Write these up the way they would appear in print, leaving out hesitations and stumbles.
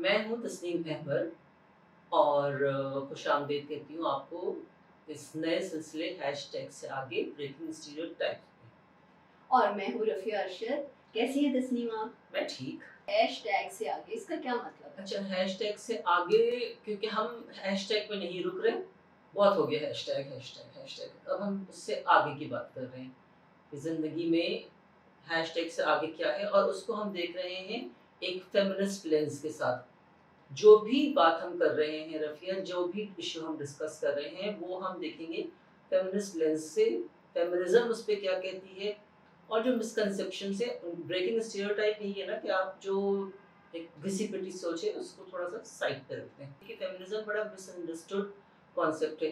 میں ہوں تسنیم احمد اور خوش آمدید کہتی ہوں آپ کو اس نئے سلسلے ہیش ٹیگ سے آگے بریکنگ اسٹیریوٹائپ میں۔ اور میں ہوں رفیہ ارشد۔ کیسی ہیں تسنیم آپ؟ میں ٹھیک۔ ہیش ٹیگ سے آگے اس کا کیا مطلب ہے؟ اچھا، ہیش ٹیگ سے آگے کیونکہ ہم ہیش ٹیگ پہ نہیں رک رہے، بہت ہو گیا hash tag hash tag hash tag, اب ہم اس سے آگے کی بات کر رہے ہیں کہ زندگی میں ہیش ٹیگ سے آگے کیا ہے، اور اس کو ہم دیکھ رہے ہیں ایک فیمنسٹ لینس کے ساتھ۔ جو بھی بات ہم کر رہے ہیں رفیہ، جو بھی ایشو ہم ڈسکس کر رہے ہیں وہ ہم دیکھیں گے فیمنسٹ لینس سے، فیمنزم اس پہ کیا کہتی ہے، اور جو مسکنسیپشن سے بریکنگ اسٹیریوٹائپ یہی ہے نا کہ آپ جو ایک گھسی پٹی سوچ ہے اس کو تھوڑا سا سائڈ پہ رکھتے ہیں کہ فیمنزم بڑا مس انڈرسٹوڈ کانسیپٹ ہے۔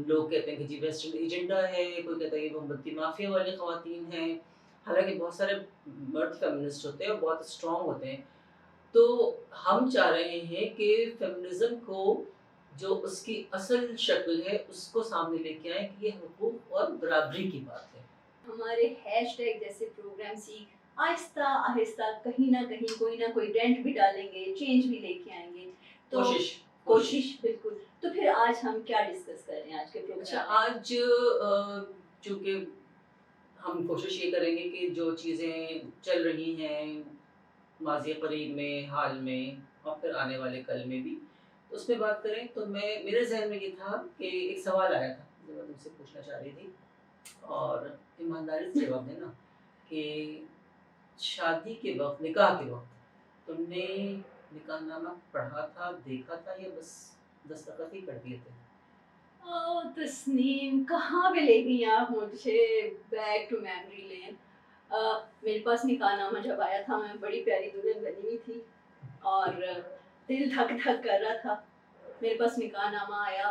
لوگ کہتے ہیں کہ جی ویسٹرن ایجنڈا ہے، کوئی کہتا ہے کہ موم بتی مافیا والی خواتین ہیں، حالانکہ بہت سارے مرد فیمنسٹ ہوتے ہیں اور بہت اسٹرانگ ہوتے ہیں۔ تو ہم چاہ رہے ہیں کہ فیمنزم کو جو اس کی اصل شکل ہے اس کو سامنے لے کے آئیں کہ یہ حقوق اور برابری کی بات ہے۔ ہمارے ہیش ٹیگ جیسے پروگرام سی آہستہ آہستہ کہیں نہ کہیں کوئی نہ کوئی ڈینٹ بھی ڈالیں گے، چینج بھی لے کے آئیں گے۔ تو کوشش بالکل۔ تو پھر آج ہم کیا ڈسکس کر رہے ہیں آج کے پروگرام؟ اچھا، آج چونکہ ہم کوشش یہ کریں گے کہ جو چیزیں چل رہی ہیں ماضی قریب میں، حال میں اور پھر آنے والے کل میں بھی اس پہ بات کریں، تو میرے ذہن میں یہ تھا کہ ایک سوال آیا تھا جو میں تم سے پوچھنا چاہ رہی تھی، اور ایمانداری سے جواب دینا کہ شادی کے وقت، نکاح کے وقت تم نے نکاح نامہ پڑھا تھا، دیکھا تھا، یا بس دستخط ہی کر دیے تھے؟ تسنیم کہاں پہ لے گئی آپ مجھے بیک ٹو میموری لین۔ میرے پاس نکاح نامہ جب آیا تھا میں بڑی پیاری دلہن بنی ہوئی تھی اور دل دھک دھک کر رہا تھا۔ میرے پاس نکاح نامہ آیا،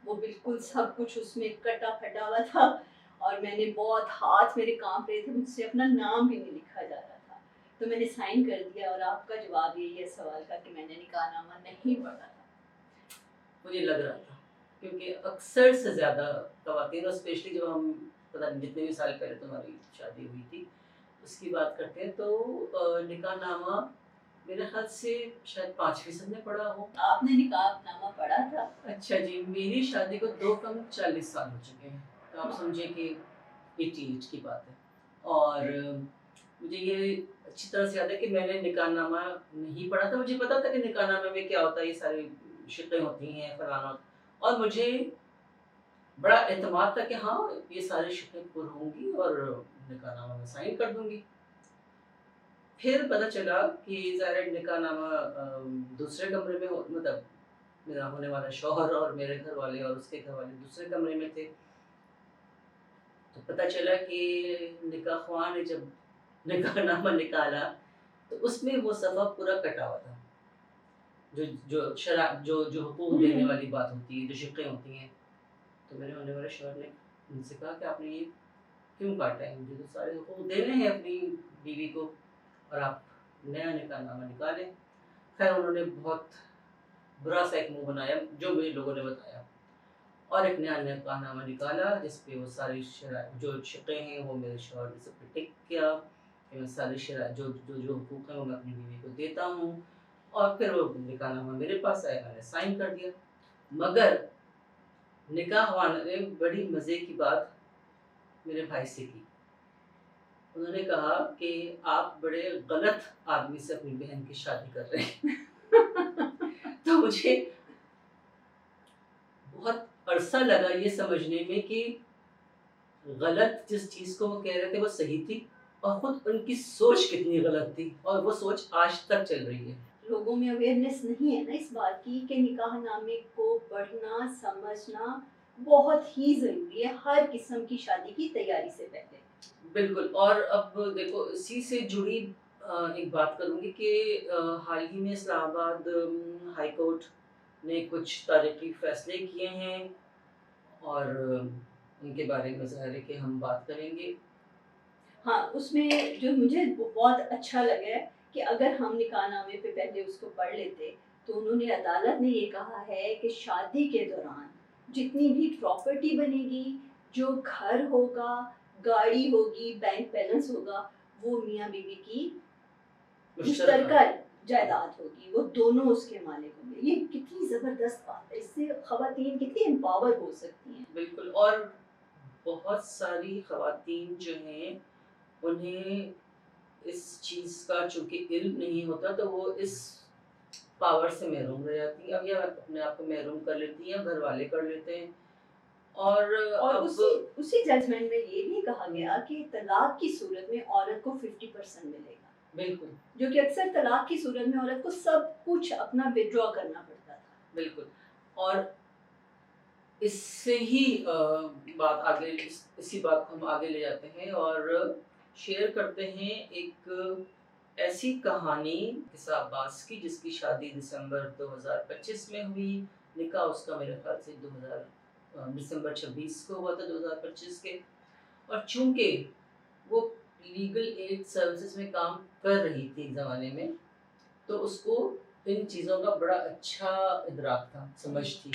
وہ بالکل سب کچھ اس میں کٹا پھٹا ہوا تھا اور میں نے بہت، ہاتھ میرے کانپ رہے تھے، مجھ سے اپنا نام بھی نہیں لکھا جا رہا تھا، تو میں نے سائن کر دیا۔ اور آپ کا جواب یہی ہے سوال کا کہ میں نے نکاح نامہ نہیں پڑھا تھا۔ مجھے لگ رہا تھا کیونکہ اکثر سے زیادہ خواتین، اور اسپیشلی جب ہم پتہ نہیں جتنے بھی سال پہلے تمہاری شادی ہوئی تھی اس کی بات کرتے ہیں تو نکاح نامہ میرے خیال سے شاید 5% نے پڑھا ہو۔ آپ نے نکاح نامہ پڑھا تھا؟ اچھا جی، میری شادی کو 2 کم 40 سال ہو چکے ہیں، تو آپ سمجھیں کہ 88 کی بات ہے۔ اور مجھے یہ اچھی طرح سے یاد ہے کہ میں نے نکاح نامہ نہیں پڑھا تھا۔ مجھے پتا تھا کہ نکاح نامے میں کیا ہوتا ہے، یہ ساری شقیں ہوتی ہیں فلانا، اور مجھے بڑا اعتماد تھا کہ ہاں یہ ساری شقیں پر ہوں گی اور نکاح نامہ میں سائن کر دوں گی۔ پھر پتہ چلا کہ ظاہر نکاح نامہ دوسرے کمرے میں، مطلب میرا ہونے والا شوہر اور میرے گھر والے اور اس کے گھر والے دوسرے کمرے میں تھے، تو پتہ چلا کہ نکاح خواہ نے جب نکاح نامہ نکالا تو اس میں وہ صفحہ پورا کٹا ہوا تھا، جو حقوق دینے والی بات ہوتی ہے، جو شقیں ہوتی ہیں۔ تو میرے ہونے والے شوہر نے ان سے کہا کہ آپ نے یہ کیوں کاٹا ہے، مجھے تو سارے حقوق دینے ہیں اپنی بیوی کو، اور آپ نیا نکاح نامہ نکالیں۔ خیر انہوں نے بہت برا سا ایک منہ بنایا جو مجھے لوگوں نے بتایا، اور ایک نیا نکاح نامہ نکالا جس پہ وہ ساری جو شقیں ہیں وہ میرے شوہر نے سب پہ ٹک کیا کہ میں ساری جو حقوق ہیں وہ میں اپنی بیوی کو دیتا ہوں، اور پھر وہ نکاح نامہ میرے پاس آیا، میں نے سائن کر دیا۔ مگر نکاح والے نے بڑی مزے کی بات میرے بھائی سے کی، انہوں نے کہا کہ آپ بڑے غلط آدمی سے اپنی بہن کی شادی کر رہے ہیں۔ تو مجھے بہت عرصہ لگا یہ سمجھنے میں کہ غلط جس چیز کو وہ کہہ رہے تھے وہ صحیح تھی، اور خود ان کی سوچ کتنی غلط تھی، اور وہ سوچ آج تک چل رہی ہے۔ لوگوں میں اویئرنیس نہیں ہے نا اس بات کی کہ نکاح نامے کو پڑھنا سمجھنا بہت ہی ضروری ہے ہر قسم کی شادی کی تیاری سے پہلے۔ بالکل، اور اب دیکھو اسی سے جڑی ایک بات کروں گی کہ حال ہی میں اسلام آباد ہائی کورٹ نے کچھ تاریخی فیصلے کیے ہیں، اور ان کے بارے میں ظاہر ہے کہ ہم بات کریں گے۔ ہاں، اس میں جو مجھے بہت اچھا لگا ہے کہ اگر ہم نکاح نامے پہ پہلے اس کو پڑھ لیتے تو انہوں نے، عدالت نے یہ کہا ہے کہ شادی کے دوران جتنی بھی پراپرٹی بنے گی، جو گھر ہوگا، گاڑی ہوگی، بینک بیلنس ہوگا، وہ میاں بیوی کی مشترکہ جائیداد ہوگی، وہ دونوں اس کے مالک ہوں گے. یہ کتنی زبردست بات ہے، اس سے خواتین کتنی امپاور ہو سکتی ہیں. بالکل. اور بہت ساری خواتین جو ہیں انہیں اس چیز کا چونکہ علم نہیں ہوتا تو وہ اس پاور سے محروم رہ جاتی ہیں، اب یا اپنے آپ کو محروم کر لیتی ہیں، گھر والے کر لیتے ہیں. اور اسی ججمنٹ میں یہ بھی کہا گیا کہ طلاق کی صورت میں عورت کو 50% ملے گا. بالکل. جو کہ اکثر طلاق کی صورت میں عورت کو سب کچھ اپنا وڈرا کرنا پڑتا تھا. بالکل. اور اس سے ہی بات آگے، اسی بات کو ہم آگے لے جاتے ہیں اور شیئر کرتے ہیں ایک ایسی کہانی قصہ عباس کی جس کی شادی دسمبر 2025 میں ہوئی. نکاح اس کا میرے خیال سے دسمبر 26 کو ہوا تھا 2025 کے. اور چونکہ وہ لیگل ایڈ سروسز میں کام کر رہی تھی ایک زمانے میں تو اس کو ان چیزوں کا بڑا اچھا ادراک تھا، سمجھ تھی،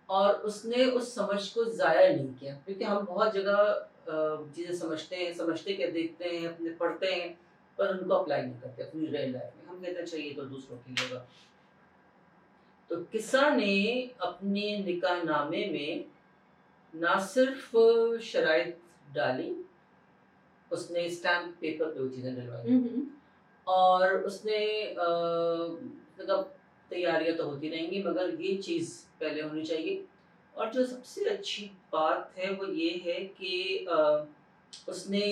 اور اس نے اس سمجھ کو ضائع نہیں کیا. کیونکہ ہم بہت جگہ چیزیں سمجھتے کہ دیکھتے ہیں، اپنے پڑھتے ہیں، پر ان کو اپلائی نہیں کرتے اپنی ریئل لائف میں. ہم کہتے ہیں چاہیے تو دوسروں کے لیے ہوگا. تو قصہ نے اپنے نکاح نامے میں نہ صرف شرائط ڈالی، اس نے اسٹیمپ پیپر پہ وہ چیزیں ڈلوائی، اور اس نے مطلب تیاریاں تو ہوتی رہیں گی مگر یہ چیز پہلے ہونی چاہیے. اور جو سب سے اچھی بات ہے وہ یہ ہے کہ اس نے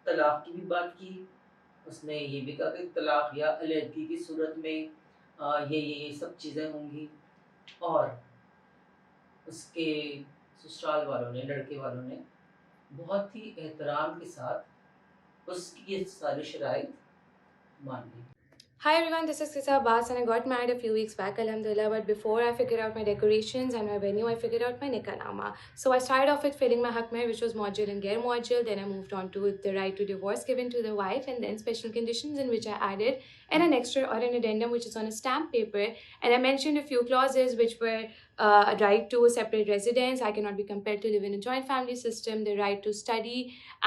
طلاق کی بھی بات کی. اس نے یہ بھی کہا کہ طلاق یا علیحدگی کی صورت میں یہ سب چیزیں ہوں گی. اور اس کے سسرال والوں نے، لڑکے والوں نے بہت ہی احترام کے ساتھ اس کی یہ ساری شرائط مان لی. Hi everyone, this is Kisa Abbas and I got married a few weeks back, alhamdulillah, but before I figured out my decorations and my venue, I figured out my nikah nama. So I started off with filling my haq mehr, which was muajjal and ghair muajjal. Then I moved on to the right to divorce given to the wife, and then special conditions in which I added and an extra or an addendum which is on a stamp paper. And I mentioned a few clauses which were a right to a separate residence. I cannot be compelled to live in a joint family system, the right to study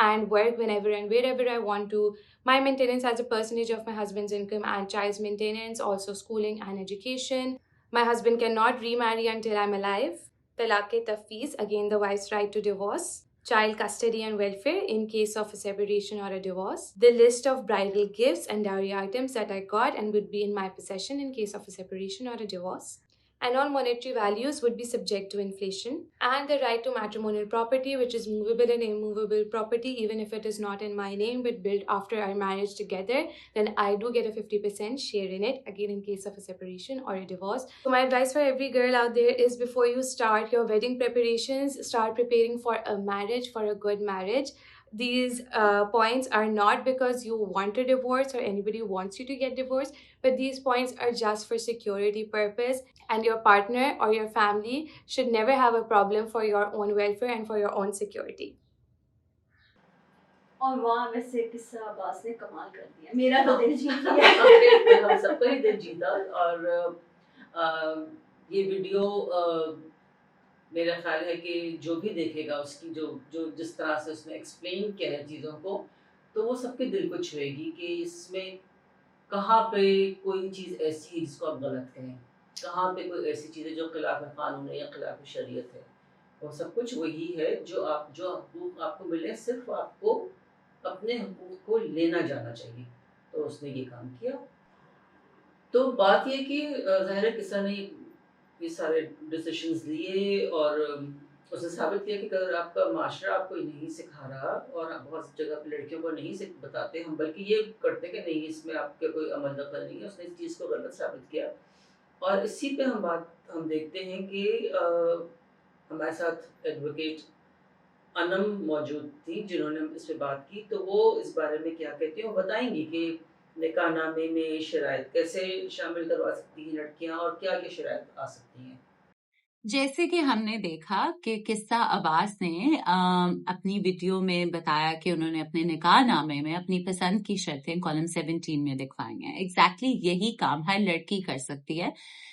and work whenever and wherever I want to, my maintenance as a percentage of my husband's income and child's maintenance, also schooling and education. My husband cannot remarry until I'm alive. Talaq-e-tafweez, again the wife's right to divorce. Child custody and welfare in case of a separation or a divorce. The list of bridal gifts and dowry items that I got and would be in my possession in case of a separation or a divorce. And all monetary values would be subject to inflation. And the right to matrimonial property, which is movable and immovable property, even if it is not in my name but built after our marriage together, then I do get a 50% share in it, again in case of a separation or a divorce. So my advice for every girl out there is, before you start your wedding preparations, start preparing for a marriage, for a good marriage. These points are not because you want a divorce or anybody wants you to get divorced, but these points are just for security purpose, and your partner or your family should never have a problem for your own welfare and for your own security. اور وہاں ویسے قصہ عباس نے کمال کر دیا، میرا تو دل جیت لیا. ہم سب کا ہی دل جیتا. اور یہ ویڈیو میرا خیال ہے کہ جو بھی دیکھے گا اس کی جو جس طرح سے اس نے ایکسپلین کیا ہے چیزوں کو، تو وہ سب کے دل کو چھوئے گی کہ اس میں کہاں پہ کوئی چیز ایسی ہے جس کو آپ غلط کہیں، کہاں پہ کوئی ایسی چیز ہے جو خلاف قانون ہے یا خلاف شریعت ہے. وہ سب کچھ وہی ہے جو حقوق آپ کو ملے، صرف آپ کو اپنے حقوق کو لینا جانا چاہیے. تو اس نے یہ کام کیا. تو بات یہ کہ ظاہر قصہ نے یہ سارے ڈیسیشنز لیے اور اس نے ثابت کیا کہ اگر آپ کا معاشرہ آپ کو نہیں سکھا رہا، اور بہت جگہ پہ لڑکیوں کو نہیں بتاتے ہم، بلکہ یہ کرتے کہ نہیں اس میں آپ کا کوئی عمل دخل نہیں ہے، اس نے اس چیز کو غلط ثابت کیا. اور اسی پہ ہم دیکھتے ہیں کہ ہمارے ساتھ ایڈوکیٹ انم موجود تھی جنہوں نے اس پہ بات کی. تو وہ اس بارے میں کیا کہتی ہیں، وہ بتائیں گی کہ نکاح نامے میں شرائط کیسے شامل کروا سکتی ہیں لڑکیاں اور کیا کیا شرائط آ سکتی ہیں. جیسے کہ ہم نے دیکھا کہ قصہ عباس نے اپنی ویڈیو میں بتایا کہ انہوں نے اپنے نکاح نامے میں اپنی پسند کی شرطیں کالم 17 میں لکھوائی ہیں. ایگزیکٹلی یہی کام ہر لڑکی کر سکتی ہے.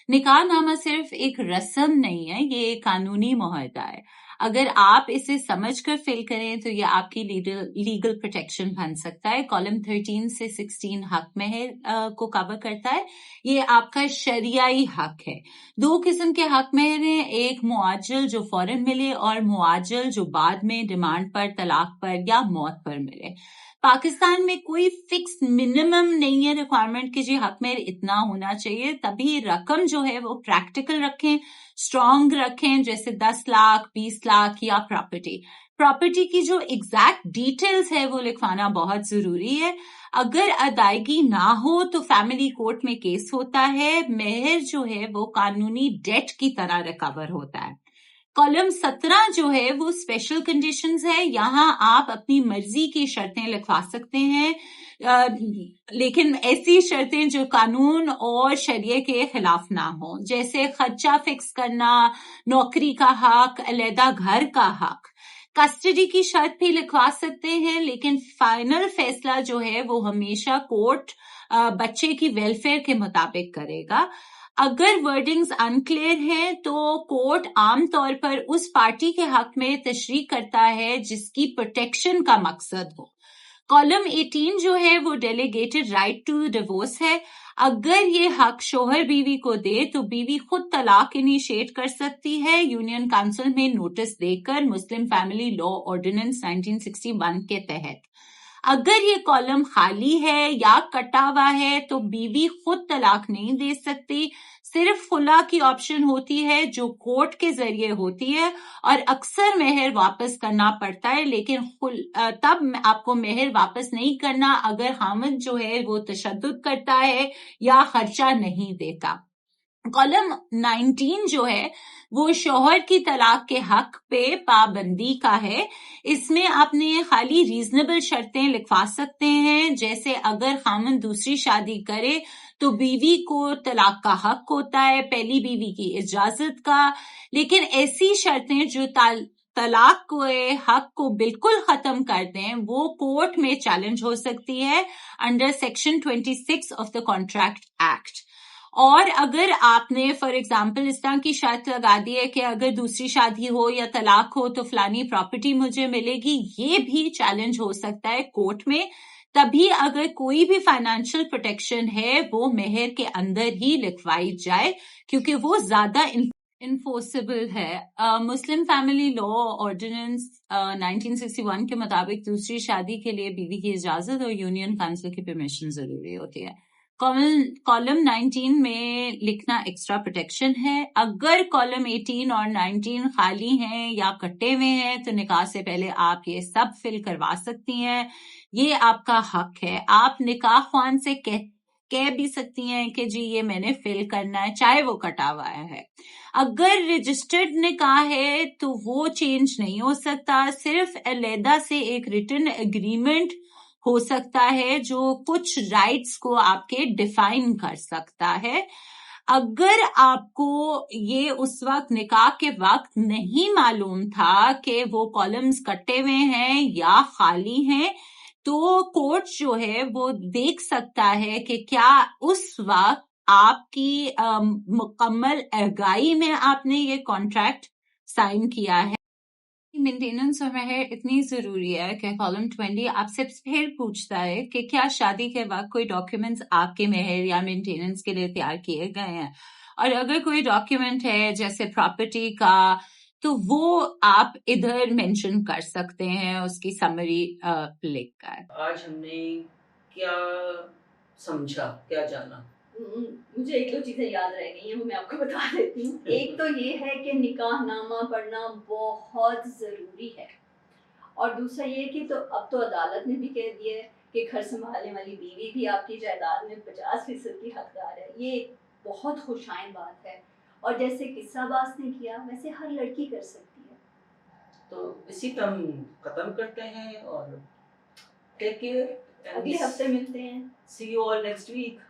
نکاح نامہ صرف ایک رسم نہیں ہے، یہ ایک قانونی معاہدہ ہے. اگر آپ اسے سمجھ کر فل کریں تو یہ آپ کی لیگل پروٹیکشن بن سکتا ہے. کالم 13 سے 16 حق مہر کو کور کرتا ہے. یہ آپ کا شرعی حق ہے. 2 قسم کے حق مہر ہیں, ایک معاجل جو فوراً ملے اور معاجل جو بعد میں ڈیمانڈ پر, طلاق پر یا موت پر ملے. پاکستان میں کوئی فکس منیمم نہیں ہے ریکوائرمنٹ کہ جی حق مہر اتنا ہونا چاہیے. تبھی رقم جو ہے وہ پریکٹیکل رکھیں, اسٹرانگ رکھیں, جیسے 10 لاکھ 20 لاکھ یا پراپرٹی کی جو ایگزیکٹ ڈیٹیلز ہے وہ لکھوانا بہت ضروری ہے. اگر ادائیگی نہ ہو تو فیملی کورٹ میں کیس ہوتا ہے. مہر جو ہے وہ قانونی ڈیٹ کی طرح ریکور ہوتا ہے. کالم 17 جو ہے وہ اسپیشل کنڈیشنز ہے. یہاں آپ اپنی مرضی کی شرطیں لکھوا سکتے ہیں, لیکن ایسی شرطیں جو قانون اور شریعہ کے خلاف نہ ہوں, جیسے خرچہ فکس کرنا, نوکری کا حق, علیحدہ گھر کا حق. کسٹڈی کی شرط بھی لکھوا سکتے ہیں, لیکن فائنل فیصلہ جو ہے وہ ہمیشہ کورٹ بچے کی ویلفیئر کے مطابق کرے گا. اگر ورڈنگز انکلیئر ہیں تو کورٹ عام طور پر اس پارٹی کے حق میں تشریح کرتا ہے جس کی پروٹیکشن کا مقصد ہو. کالم 18 جو ہے وہ ڈیلیگیٹڈ رائٹ ٹو ڈیورس ہے. اگر یہ حق شوہر بیوی کو دے تو بیوی خود طلاق انیشیٹ کر سکتی ہے یونین کونسل میں نوٹس دے کر, مسلم فیملی لا آرڈیننس 1961 کے تحت. اگر یہ کالم خالی ہے یا کٹا ہوا ہے تو بیوی خود طلاق نہیں دے سکتی. صرف خلا کی آپشن ہوتی ہے جو کورٹ کے ذریعے ہوتی ہے, اور اکثر مہر واپس کرنا پڑتا ہے, لیکن تب آپ کو مہر واپس نہیں کرنا اگر خامد جو ہے وہ تشدد کرتا ہے یا خرچہ نہیں دیتا. کالم 19 جو ہے وہ شوہر کی طلاق کے حق پہ پابندی کا ہے. اس میں آپ نے خالی ریزنیبل شرطیں لکھوا سکتے ہیں, جیسے اگر خامن دوسری شادی کرے تو بیوی کو طلاق کا حق ہوتا ہے, پہلی بیوی کی اجازت کا. لیکن ایسی شرطیں جو طلاق کے حق کو بالکل ختم کر دیں وہ کورٹ میں چیلنج ہو سکتی ہے under section 26 of the contract act. اور اگر آپ نے فار ایگزامپل اس طرح کی شرط لگا دی ہے کہ اگر دوسری شادی ہو یا طلاق ہو تو فلانی پراپرٹی مجھے ملے گی, یہ بھی چیلنج ہو سکتا ہے کورٹ میں. تبھی اگر کوئی بھی فائنینشیل پروٹیکشن ہے وہ مہر کے اندر ہی لکھوائی جائے, کیونکہ وہ زیادہ انفورسبل ہے. مسلم فیملی لا آرڈیننس 1961 کے مطابق دوسری شادی کے لیے بیوی کی اجازت اور یونین کونسل کی پرمیشن ضروری ہوتی ہے. کالم 19 میں لکھنا ایکسٹرا پروٹیکشن ہے. اگر کالم 18 اور 19 خالی ہیں یا کٹے ہوئے ہیں تو نکاح سے پہلے آپ یہ سب فل کروا سکتی ہیں, یہ آپ کا حق ہے. آپ نکاح خوان سے کہہ بھی سکتی ہیں کہ جی یہ میں نے فل کرنا ہے, چاہے وہ کٹا ہوا ہے. اگر رجسٹرڈ نکاح ہے تو وہ چینج نہیں ہو سکتا, صرف علیحدہ سے ایک ریٹن ایگریمنٹ ہو سکتا ہے جو کچھ رائٹس کو آپ کے ڈیفائن کر سکتا ہے. اگر آپ کو یہ اس وقت نکاح کے وقت نہیں معلوم تھا کہ وہ کالمز کٹے ہوئے ہیں یا خالی ہیں تو کورٹ جو ہے وہ دیکھ سکتا ہے کہ کیا اس وقت آپ کی مکمل آگاہی میں آپ نے یہ کانٹریکٹ سائن کیا ہے. مینٹیننس اور مہر اتنی ضروری ہے کہ کالم 20 آپ سے پھر پوچھتا ہے کہ کیا شادی کے وقت کوئی ڈاکیومنٹس آپ کے مہر یا مینٹیننس کے لیے تیار کیے گئے ہیں, اور اگر کوئی ڈاکیومنٹ ہے جیسے پراپرٹی کا تو وہ آپ ادھر مینشن کر سکتے ہیں اس کی سمری لکھ کر. آج ہم نے کیا سمجھا, کیا جانا؟ مجھے 1-2 چیزیں یاد رہ گئی ہیں, وہ میں آپ کو بتا دیتی ہوں. ایک تو یہ ہے کہ نکاح نامہ پڑھنا بہت ضروری ہے, اور دوسرا یہ کہ تو اب تو عدالت نے بھی کہہ دیا ہے کہ گھر سنبھالنے والی بیوی بھی آپ کی جائیداد میں 50% کی حقدار ہے. یہ بہت خوشائن بات ہے, اور جیسے قصہ باز نے کیا ویسے ہر لڑکی کر سکتی ہے. تو اسی پہ ہم ختم کرتے ہیں, اور ٹیک کیئر, اگلے ہفتے ملتے ہیں. See you all next week.